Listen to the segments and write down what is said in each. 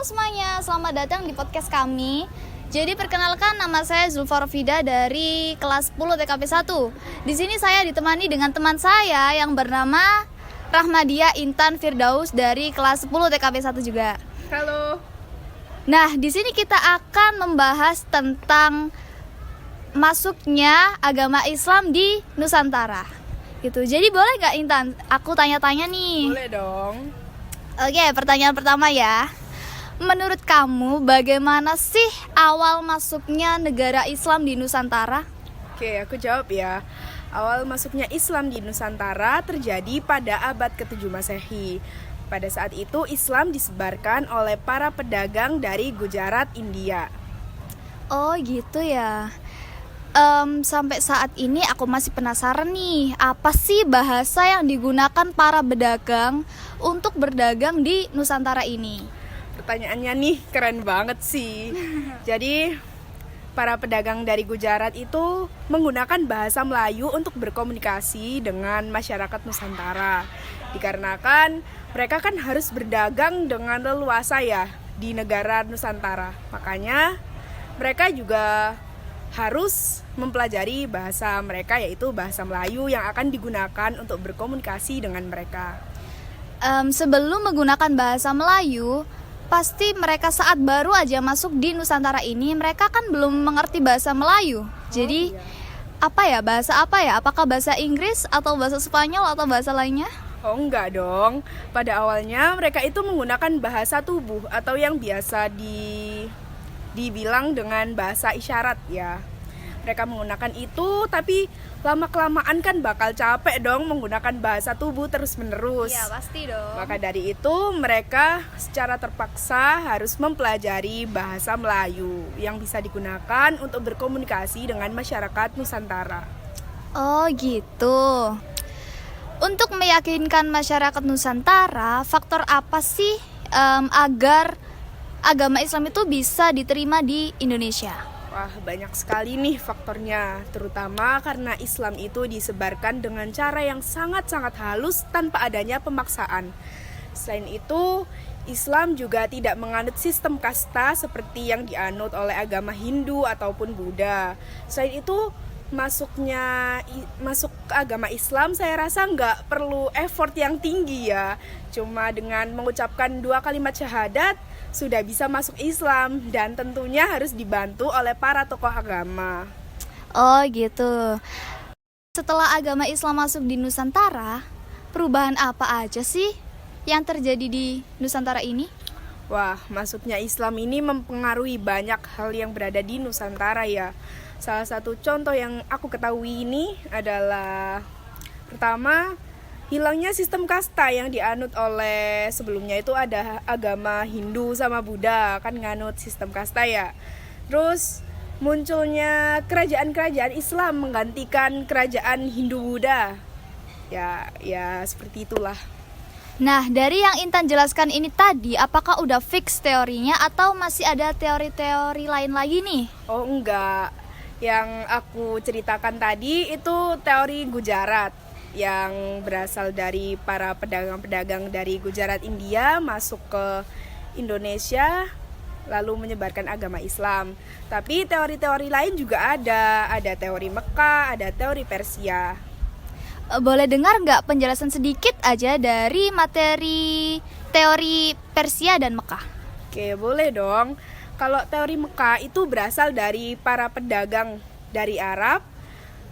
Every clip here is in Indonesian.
semuanya, selamat datang di podcast kami. Jadi perkenalkan, nama saya Zulfa Rofida dari kelas 10 TKP 1. Di sini saya ditemani dengan teman saya yang bernama Rahmadia Intan Firdaus dari kelas 10 TKP 1 juga. Halo. Nah, di sini kita akan membahas tentang masuknya agama Islam di Nusantara. Gitu. Jadi boleh nggak Intan? Aku tanya-tanya nih. Boleh dong. Oke, pertanyaan pertama ya. Menurut kamu bagaimana sih awal masuknya negara Islam di Nusantara? Oke, aku jawab ya. Awal masuknya Islam di Nusantara terjadi pada abad ke-7 Masehi. Pada saat itu Islam disebarkan oleh para pedagang dari Gujarat, India. Oh gitu ya. Sampai saat ini aku masih penasaran nih, apa sih bahasa yang digunakan para pedagang untuk berdagang di Nusantara ini? Pertanyaannya nih keren banget sih. Jadi para pedagang dari Gujarat itu menggunakan bahasa Melayu untuk berkomunikasi dengan masyarakat Nusantara. Dikarenakan mereka kan harus berdagang dengan leluasa ya di negara Nusantara. Makanya mereka juga harus mempelajari bahasa mereka, yaitu bahasa Melayu yang akan digunakan untuk berkomunikasi dengan mereka. Sebelum menggunakan bahasa Melayu, pasti mereka saat baru aja masuk di Nusantara ini, mereka kan belum mengerti bahasa Melayu. Jadi Iya. bahasa apa ya? Apakah bahasa Inggris atau bahasa Spanyol atau bahasa lainnya? Oh enggak dong. Pada awalnya mereka itu menggunakan bahasa tubuh atau yang biasa dibilang dengan bahasa isyarat ya. Mereka menggunakan itu, tapi lama-kelamaan kan bakal capek dong menggunakan bahasa tubuh terus-menerus. Iya, pasti dong. Maka dari itu mereka secara terpaksa harus mempelajari bahasa Melayu yang bisa digunakan untuk berkomunikasi dengan masyarakat Nusantara. Oh gitu. Untuk meyakinkan masyarakat Nusantara, faktor apa sih agar agama Islam itu bisa diterima di Indonesia? Wah, banyak sekali nih faktornya, terutama karena Islam itu disebarkan dengan cara yang sangat-sangat halus tanpa adanya pemaksaan. Selain itu, Islam juga tidak menganut sistem kasta seperti yang dianut oleh agama Hindu ataupun Buddha. Selain itu, masuk ke agama Islam saya rasa nggak perlu effort yang tinggi ya. Cuma dengan mengucapkan 2 kalimat syahadat sudah bisa masuk Islam, dan tentunya harus dibantu oleh para tokoh agama. Oh gitu. Setelah agama Islam masuk di Nusantara, perubahan apa aja sih yang terjadi di Nusantara ini? Wah, masuknya Islam ini mempengaruhi banyak hal yang berada di Nusantara ya. Salah satu contoh yang aku ketahui ini adalah pertama, hilangnya sistem kasta yang dianut oleh sebelumnya itu ada agama Hindu sama Buddha kan nganut sistem kasta ya. Terus munculnya kerajaan-kerajaan Islam menggantikan kerajaan Hindu Buddha. Ya seperti itulah. Nah, dari yang Intan jelaskan ini tadi, apakah udah fix teorinya atau masih ada teori-teori lain lagi nih? Oh enggak. Yang aku ceritakan tadi itu teori Gujarat, yang berasal dari para pedagang-pedagang dari Gujarat, India masuk ke Indonesia lalu menyebarkan agama Islam. Tapi teori-teori lain juga ada teori Mekah, ada teori Persia. Boleh dengar nggak penjelasan sedikit aja dari materi teori Persia dan Mekah? Oke, boleh dong. Kalau teori Mekah itu berasal dari para pedagang dari Arab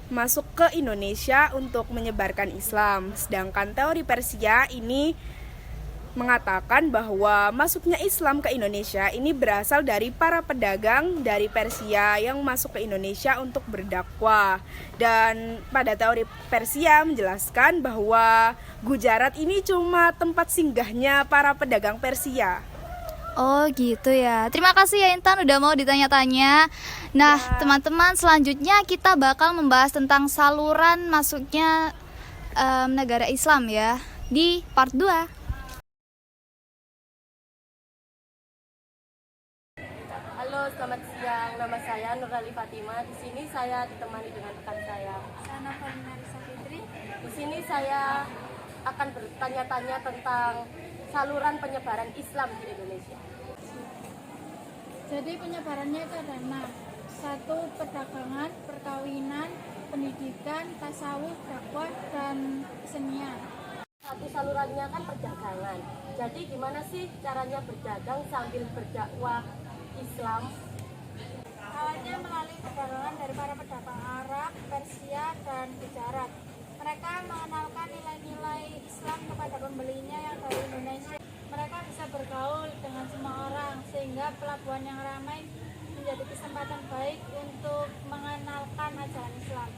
masuk ke Indonesia untuk menyebarkan Islam. Sedangkan teori Persia ini mengatakan bahwa masuknya Islam ke Indonesia ini berasal dari para pedagang dari Persia yang masuk ke Indonesia untuk berdakwah. Dan pada teori Persia menjelaskan bahwa Gujarat ini cuma tempat singgahnya para pedagang Persia. Oh gitu ya. Terima kasih ya Intan udah mau ditanya-tanya. Nah teman-teman, selanjutnya kita bakal membahas tentang saluran masuknya negara Islam ya di part 2. Halo, selamat siang. Nama saya Nurali Fatima. Di sini saya ditemani dengan rekan saya. Sana Paulina Risa Fitri. Di sini saya akan bertanya-tanya tentang saluran penyebaran Islam di Indonesia? Jadi penyebarannya itu ada 6. 1. Perdagangan, perkawinan, pendidikan, tasawuf, dakwah, dan kesenian. Satu salurannya kan perdagangan. Jadi gimana sih caranya berdagang sambil berdakwah Islam? Awalnya melalui perdagangan dari para pedagang Arab, Persia, dan Gujarat. Mereka mengenalkan nilai-nilai Islam kepada pembelinya yang dari Indonesia. Mereka bisa bergaul dengan semua orang sehingga pelabuhan yang ramai menjadi kesempatan baik untuk mengenalkan ajaran Islam.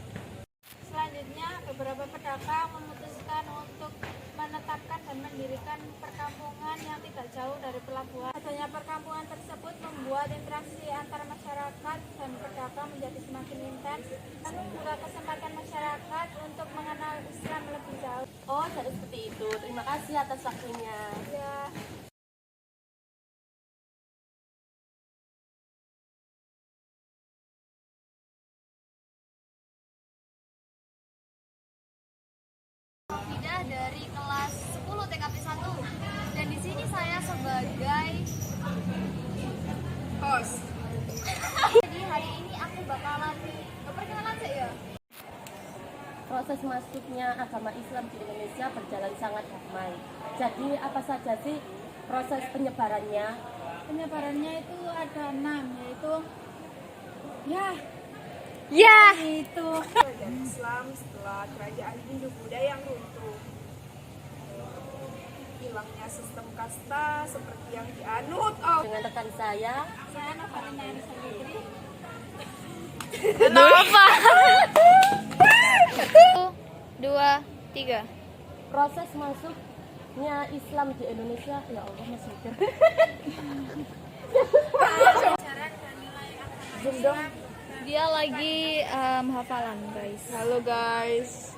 Selanjutnya, beberapa pedagang memutuskan untuk menetapkan dan mendirikan perkampungan yang tidak jauh dari pelabuhan. Adanya perkampungan tersebut membuat interaksi antara masyarakat dan pedagang menjadi semakin intens dan membuka kesempatan masyarakat untuk mengenal Islam lebih jauh. Oh, jadi seperti itu. Terima kasih atas waktunya. Ya. Fidah dari kelas 10 TKP 1. Dan di sini saya sebagai Host. jadi hari ini aku bakalan perkenalan sih ya. Proses masuknya agama Islam di Indonesia berjalan sangat damai. Jadi apa saja sih proses penyebarannya? Penyebarannya itu ada 6, yaitu itu Kerajaan Islam setelah kerajaan Hindu-Buddha yang runtuh. Hilangnya sistem kasta seperti yang dianut Dengan rekan saya, Nurhalina Fitri. Kenapa? 1, 2, 3. proses masuknya Islam di Indonesia, ya Allah Mas mikir. Zoom dong. Dia lagi hafalan, guys. Halo guys.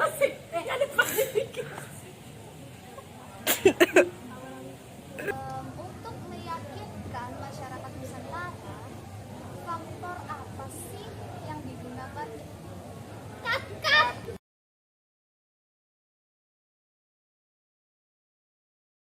Masih, ada